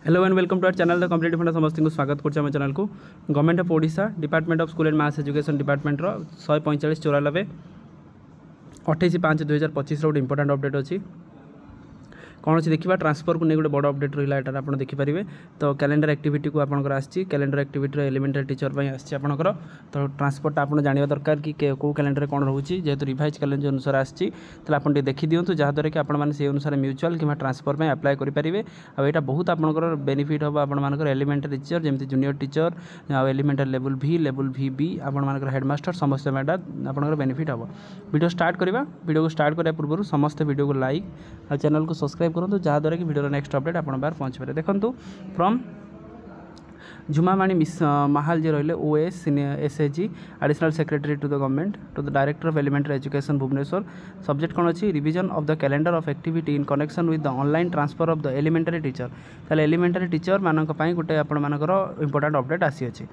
Hello and welcome to our channel the complete Funda समस्त को स्वागत करम चैनल को government of Odisha department of school and mass education department 14594 28/5/2025 गोटे इंपोर्टाट अपडेट अच्छी कौन अच्छी देखा ट्रांसफर को नहीं गोटे बड़ अपडेट रहा है आप देखिपारे। तो कैलेंडर एक्टिविटी को आपंकर आसी कैलेंडर एक्टिविटी एलिमेंटारी टीचर आसकर तो ट्रांसफरटा आप जाना दरकार कि कौ कैलेंडर कौन रोचे जेहेतु रिवाइज कैलेंडर अनुसार आसी आप देखी दिंतु जहाँद्वारा कि आपने अनुसार म्यूचुआल कि ट्रांसफर अप्लाई करेंगे। आईटा बहुत आपंकर बेनिफिट हम आपर एलिमेंटारी टीचर जमी जूनियर टीचर एलिमेंटारी लेवल भी बी आपर हेडमास्टर समस्त आप बेनिफिट हम। वीडियो स्टार्ट करवा वीडियो को स्टार्ट करने पूर्व समस्त वीडियो को लाइक और चैनल को सब्सक्राइब करूँ जहाँद्वारा कि वीडियो नेक्स्ट अपडेट आप पहुँच पारे। देखो फ्रॉम झुमामाणी महाल जी रही OS SHG additional secretary to the government to the director of elementary education Bhubaneswar subject कौन अच्छी revision of the calendar of activity in connection with the online transfer of the elementary teacher. ताले elementary teacher मानक पई गोटे आपनकर important update आसी अछि।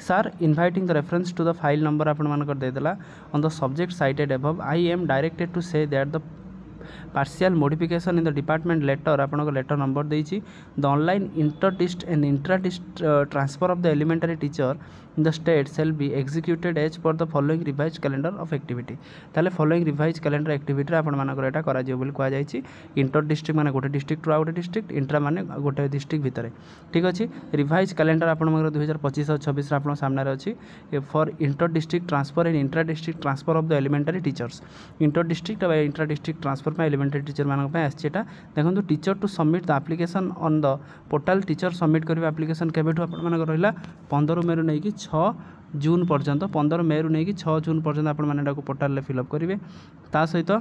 Sir inviting the reference to the file number आपनकर देदेला on the subject cited above I am directed to say that the partial modification in the department letter आपन लेटर नंबर देछि the online inter dist and intra dist transfer of the elementary teacher in the state shall be executed as per the following revise calendar of activity. ताले following revise calendar activity आपन मानकर एटा करा जियो बोली कहा जायछि। Inter district माने गोटे district रु गोटे डिस्ट्रिक्ट इंट्रा माने गोटे डिस्ट्रिक्ट भितरे ठीक अछि। रिवाइज कैलेंडर आपन मानकर 2025 और 26 रा आपन सामने अछि for inter district transfer and intra district transfer of the elementary teachers. Inter district और इंट्रा डिस्ट्रिक्ट ट्रांसफर में एलिमेंटरी टीचर मानक आसटा देखो teacher to submit the application on the portal teacher submit करेंगे एप्लिकेशन केबेठू आपन रहा 15 मे रु नहीं 6 जून पर्यंत 15 मे रु नहीं 6 जून पर्यंत आपने पोर्टाल फिलअप करेंगे। ता सहित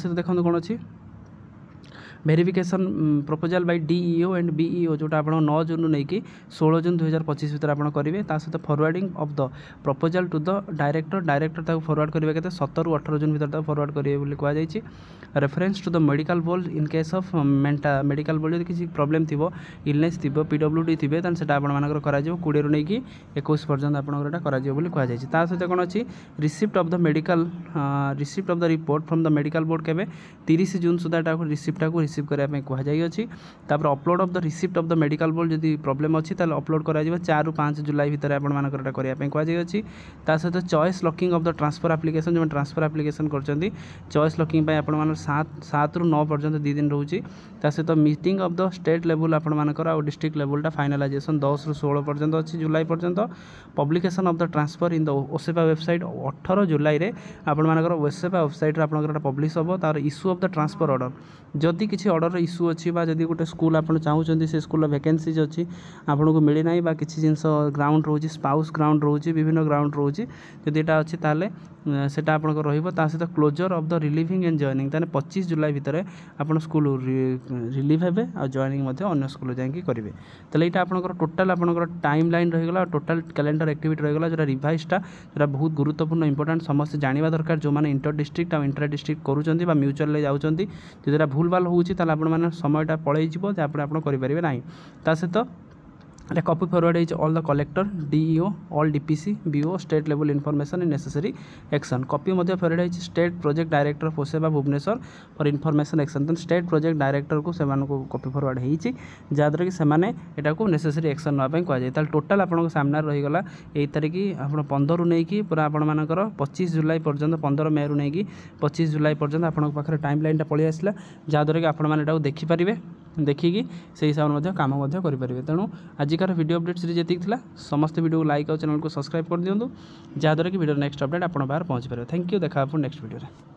देखो कौन अच्छी verification proposal by DEO and BEO जोटा आप 9 जून नहीं कि 16 जून 2025 भितर आप करेंगे। सहित forwarding of the proposal to the director forward करेंगे के 17 ରୁ 18 जून भितर फॉरवर्ड करेंगे कहुई। Reference to the medical board in case of medical board जो किसी प्रॉब्लम थी इलनेस थी पीडब्ल्यूडी थे तो आपर कर 20 ରୁ नहीं 21 पर्यंत आपटा कहुई। सहित कौन अच्छी receipt of the medical receipt of the report from the medical board के 30 जून सुधा रिसिप्टा को रिसीव करने कहुई। Upload of the receipt of the medical board जदि प्रॉब्लम अच्छी अपलोड कर 4 ରୁ 5 जुलाई भितर आपटा करने कहुई। सहित choice locking of the transfer application जो ट्रांसफर एप्लिकेशन कर चॉइस लॉकिंग 7 ରୁ 9 पर्यंत 2 दिन रोचे। सहित meeting of the state level आपर डिस्ट्रिक्ट लेवलटा फाइनालाइजेशन 10 ରୁ 16 पर्यंत अच्छी जुलाई पर्यंत। Publication of the transfer in the OSEPA website 18 जुलाई रे आपर ओसेपा वेबसाइट आप पब्लिश हम। तार issue of the transfer order जदि किसी ऑर्डर इश्यू अच्छी जदि गोटे स्कूल आप चाहते से स्कूल वैकेंसीज अच्छी आपको मिलना बा किसी जिनस ग्राउंड रोचे स्पाउस ग्राउंड रोचे विभिन्न ग्राउंड रोचे जदि यहाँ अच्छी ताले सेटा आपन सहित closure of the relieving and joining 25 जुलाई भितर आप स्कूल रिलीव हे और जॉइनिंग अन्य स्कूल जाकि करेंगे। तो यहाँ आपंकर टोटाल आपंकर टाइम लाइन रहीगला टोटाल कैलेंडर एक्टिविटी रहीगला जो रिवाइजटा जो बहुत गुरुत्वपूर्ण इंपोर्टेंट समस्त जाना दरकार जो मैंने इंटर डिस्ट्रिक्ट और इंट्रा डिस्ट्रिक्ट करूँ म्यूचुआल जाऊँगी जो भूल भाल होता है समयटा पलैज जहाँपर आप करेंगे ना। सहित कॉपी फॉरवर्ड है all the collector DEO all DPC BO state level information in necessary action. Copy forward है state project director OSEPA Bhubaneswar for information action. तो स्टेट प्रोजेक्ट डायरेक्टर को कॉपी फॉरवर्ड हो जहाँद्वारा कि सेमाने एटा को नेसेसरी एक्शन नापी कहुए। टोटाल आपन सामने रहीगला 1 तारिख आप 15 ରୁ नहीं पूरा आपर 25 जुलाई पर्यंत 15 मे ରୁ नहीं 25 जुलाई पर्यंत आपन पाखे टाइम लाइनटा पलि आसला जहाँद्वारा कि आपको देखिपारे देखिकी से हिसाब से काम करेंगे। तेणु आजिकार वीडियो अपडेट सीरीज जी थी समस्त वीडियो को लाइक और चैनल को सब्सक्राइब कर दिंतु जहाँद्वारा कि वीडियो नेक्स्ट अपडेट आप पहुँच पारे। थैंक यू देखा नेक्स्ट वीडियो।